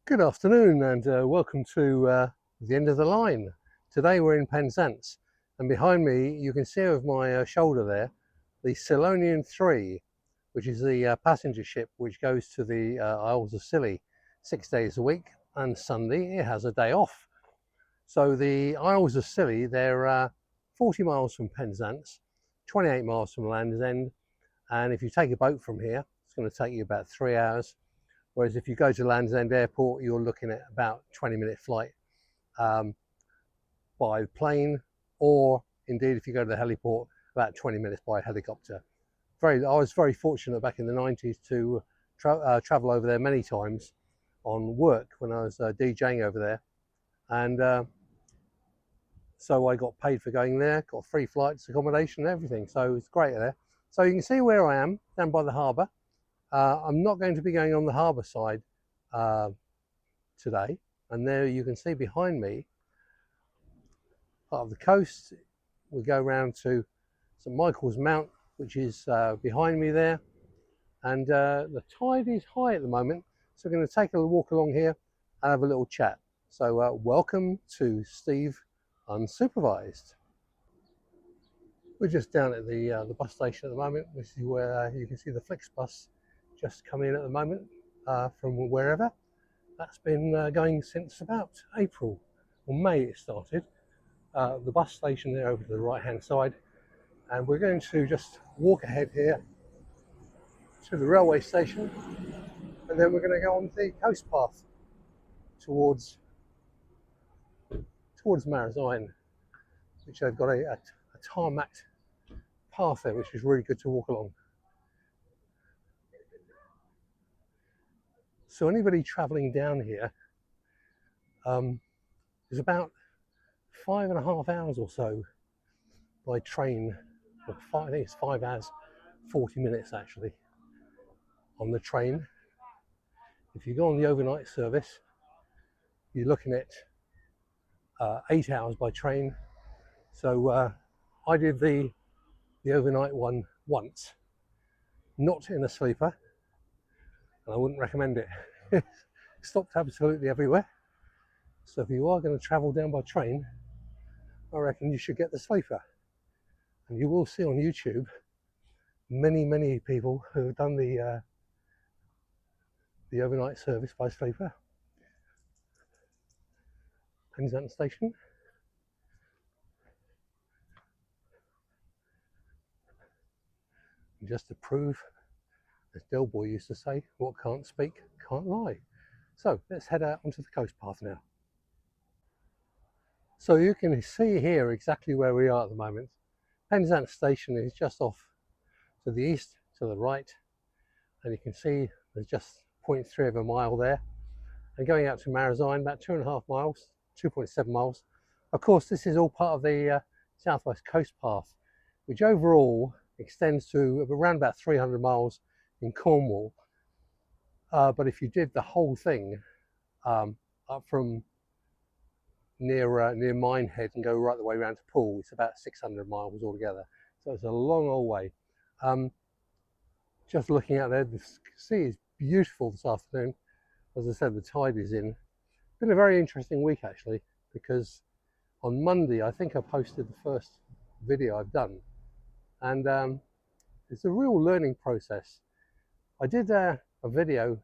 Good afternoon and welcome to the end of the line. Today we're in Penzance, and behind me you can see over my shoulder there the Cylonian 3, which is the passenger ship which goes to the Isles of Scilly 6 days a week, and Sunday it has a day off. So the Isles of Scilly, they're 40 miles from Penzance, 28 miles from Land's End, and if you take a boat from here it's going to take you about 3 hours. Whereas if you go to Land's End Airport, you're looking at about 20-minute flight by plane, or indeed if you go to the heliport, about 20 minutes by helicopter. I was very fortunate back in the 90s to travel over there many times on work when I was DJing over there, and so I got paid for going there, got free flights, accommodation, everything. So it's great there. So you can see where I am down by the harbour. I'm not going to be going on the harbour side today, and there you can see behind me part of the coast. We go round to St Michael's Mount, which is behind me there, and the tide is high at the moment, so we're going to take a walk along here and have a little chat. So welcome to Steve Unsupervised. We're just down at the bus station at the moment. This is where you can see the Flixbus just come in at the moment from wherever. That's been going since about April or May it started. The bus station there over to the right hand side, and we're going to just walk ahead here to the railway station, and then we're going to go on the coast path towards Marazion, which they've got a tarmac path there, which is really good to walk along. So anybody travelling down here is about 5.5 hours or so by train. I think it's 5 hours 40 minutes actually on the train. If you go on the overnight service, you're looking at 8 hours by train. So I did the overnight one once, not in a sleeper, and I wouldn't recommend it. It stopped absolutely everywhere. So if you are going to travel down by train, I reckon you should get the sleeper. And you will see on YouTube many people who have done the overnight service by sleeper. Penzance station. And just to prove, as Del Boy used to say, what can't speak can't lie. So let's head out onto the coast path now. So you can see here exactly where we are at the moment. Penzance station is just off to the east, to the right, and you can see there's just 0.3 of a mile there. And going out to Marazion, about 2.5 miles, 2.7 miles. Of course, this is all part of the Southwest Coast Path, which overall extends to around about 300 miles in Cornwall. But if you did the whole thing up from near Minehead and go right the way around to Poole, it's about 600 miles altogether. So it's a long old way. Just looking out there, the sea is beautiful this afternoon. As I said, the tide is in. It's been a very interesting week actually, because on Monday I think I posted the first video I've done, and it's a real learning process. I did a video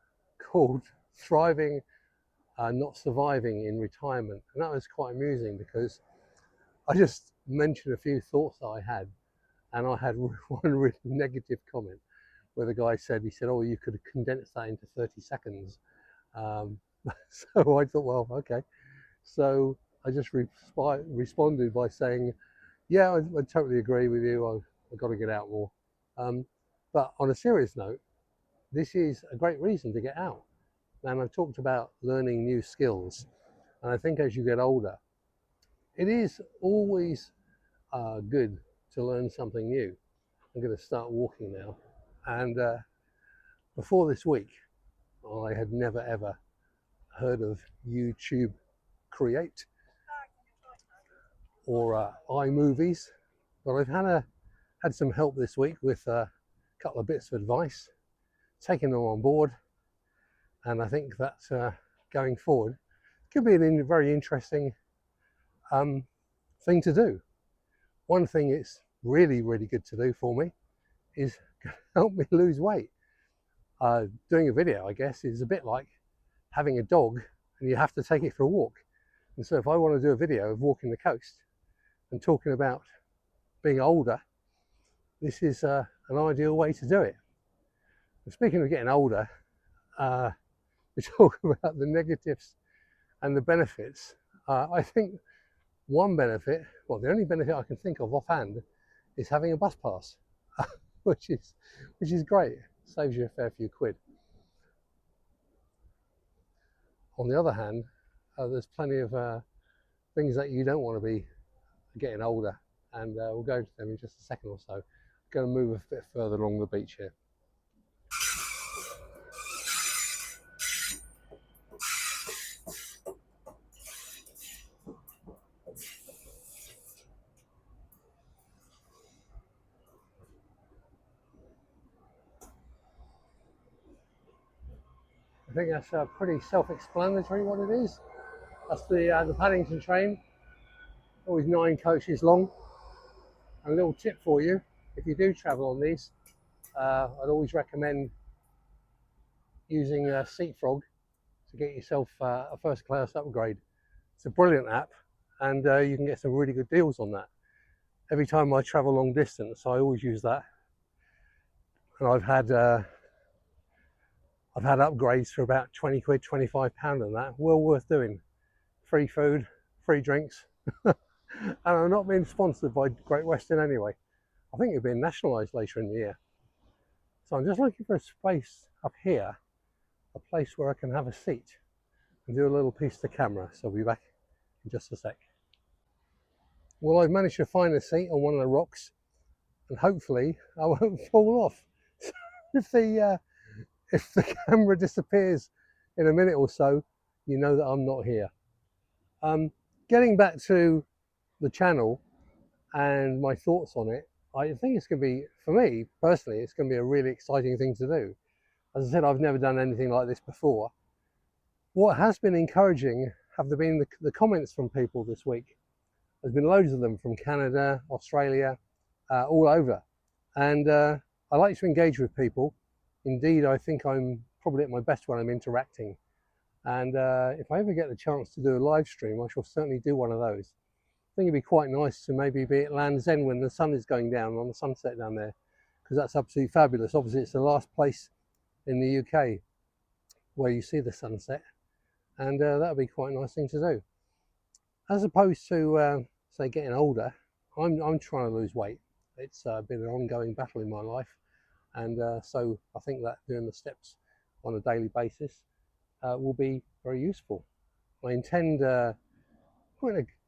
called Thriving Not Surviving in Retirement, and that was quite amusing because I just mentioned a few thoughts that I had, and I had one really negative comment where the guy said, oh, you could have condensed that into 30 seconds. So I thought, well, okay. So I just responded by saying, yeah, I totally agree with you. I've got to get out more. But on a serious note, this is a great reason to get out. And I've talked about learning new skills. And I think as you get older, it is always good to learn something new. I'm going to start walking now. And before this week, I had never ever heard of YouTube Create or iMovies, but I've had some help this week with a couple of bits of advice, taking them on board, and I think that going forward. Could be a very interesting thing to do. One thing it's really, really good to do for me is help me lose weight. Doing a video, I guess, is a bit like having a dog and you have to take it for a walk. And so if I want to do a video of walking the coast and talking about being older, this is an ideal way to do it. And speaking of getting older, we talk about the negatives and the benefits. I think one benefit, well, the only benefit I can think of offhand, is having a bus pass, which is great. Saves you a fair few quid. On the other hand, there's plenty of things that you don't want to be getting older, and we'll go to them in just a second or so. I'm going to move a bit further along the beach here. I think that's pretty self-explanatory what it is. That's the Paddington train, always 9 coaches long. And a little tip for you, if you do travel on these, I'd always recommend using Seatfrog to get yourself a first class upgrade. It's a brilliant app, and you can get some really good deals on that. Every time I travel long distance, I always use that, and I've had upgrades for about 20 quid, 25 pound on that. Well worth doing. Free food, free drinks, and I'm not being sponsored by Great Western anyway. I think it'll be nationalised later in the year. So I'm just looking for a space up here, a place where I can have a seat and do a little piece to camera. So I'll be back in just a sec. Well, I've managed to find a seat on one of the rocks, and hopefully I won't fall off. If the camera disappears in a minute or so, you know that I'm not here. Getting back to the channel and my thoughts on it, I think it's going to be, for me personally, it's going to be a really exciting thing to do. As I said, I've never done anything like this before. What has been encouraging have been the comments from people this week. There's been loads of them from Canada, Australia, all over. And I like to engage with people. Indeed, I think I'm probably at my best when I'm interacting. And if I ever get the chance to do a live stream, I shall certainly do one of those. I think it'd be quite nice to maybe be at Land's End when the sun is going down on the sunset down there, because that's absolutely fabulous. Obviously, it's the last place in the UK where you see the sunset, and that would be quite a nice thing to do. As opposed to, say, getting older, I'm trying to lose weight. It's been an ongoing battle in my life, and so I think that doing the steps on a daily basis will be very useful. I intend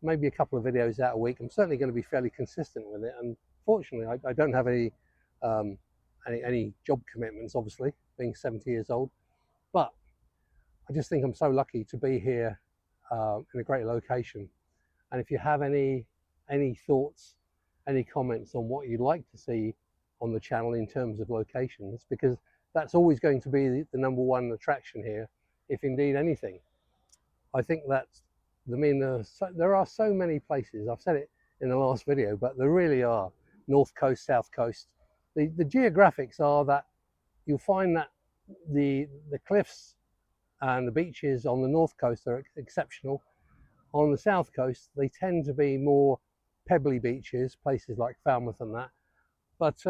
maybe a couple of videos out a week. I'm certainly going to be fairly consistent with it, and fortunately I don't have any job commitments, obviously, being 70 years old, but I just think I'm so lucky to be here in a great location. And if you have any thoughts, any comments on what you'd like to see on the channel in terms of locations, because that's always going to be the number one attraction here, if indeed anything. I think that's, I mean, there are so many places. I've said it in the last video, but there really are. North coast, south coast. The geographics are that you'll find that the cliffs and the beaches on the north coast are exceptional. On the south coast, they tend to be more pebbly beaches, places like Falmouth and that. But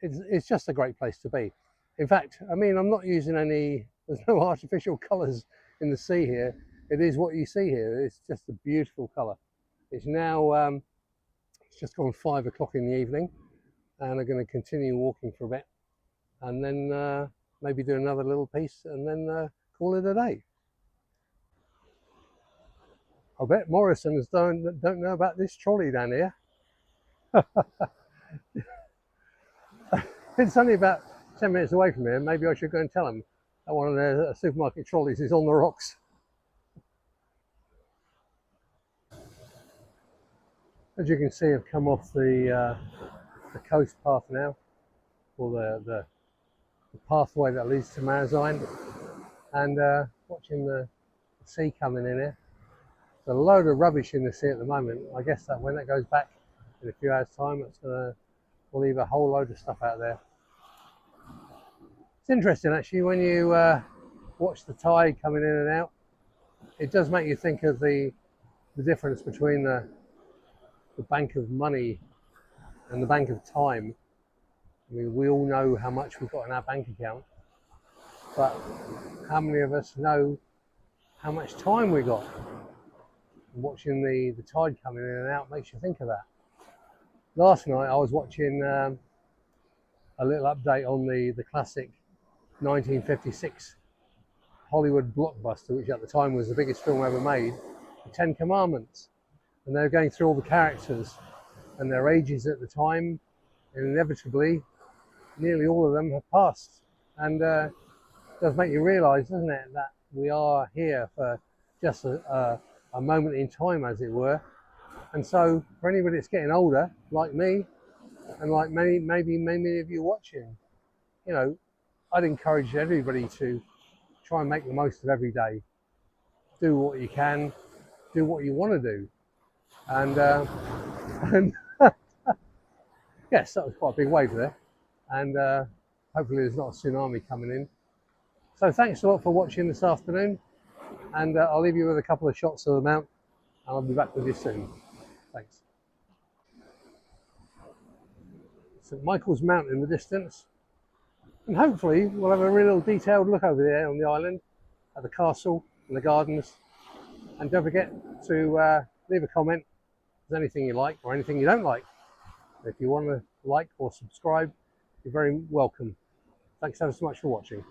it's just a great place to be. In fact, I mean, I'm not using there's no artificial colours in the sea here. It is what you see here. It's just a beautiful colour. It's now, it's just gone 5 o'clock in the evening, and I'm going to continue walking for a bit, and then maybe do another little piece, and then call it a day. I bet Morrison's don't know about this trolley down here. It's only about 10 minutes away from here. Maybe I should go and tell them that one of their supermarket trolleys is on the rocks. As you can see, I've come off the coast path now, or the pathway that leads to Marazion, and watching the sea coming in here. There's a load of rubbish in the sea at the moment. I guess that when that goes back in a few hours' time, it's going to leave a whole load of stuff out there. It's interesting actually when you watch the tide coming in and out. It does make you think of the difference between the bank of money and the bank of time. I mean, we all know how much we've got in our bank account, but how many of us know how much time we got? And watching the tide coming in and out makes you think of that. Last night I was watching a little update on the classic 1956 Hollywood blockbuster, which at the time was the biggest film ever made, The Ten Commandments. And they were going through all the characters and their ages at the time, and inevitably nearly all of them have passed. And it does make you realise, doesn't it, that we are here for just a moment in time, as it were. And so for anybody that's getting older, like me, and like many of you watching, you know, I'd encourage everybody to try and make the most of every day. Do what you can, do what you want to do. And yes, that was quite a big wave there. And hopefully there's not a tsunami coming in. So thanks a lot for watching this afternoon. And I'll leave you with a couple of shots of the mount. And I'll be back with you soon. Thanks. St Michael's Mount in the distance. And hopefully we'll have a real detailed look over there on the island at the castle and the gardens. And don't forget to leave a comment if there's anything you like or anything you don't like. If you want to like or subscribe, you're very welcome. Thanks ever so much for watching.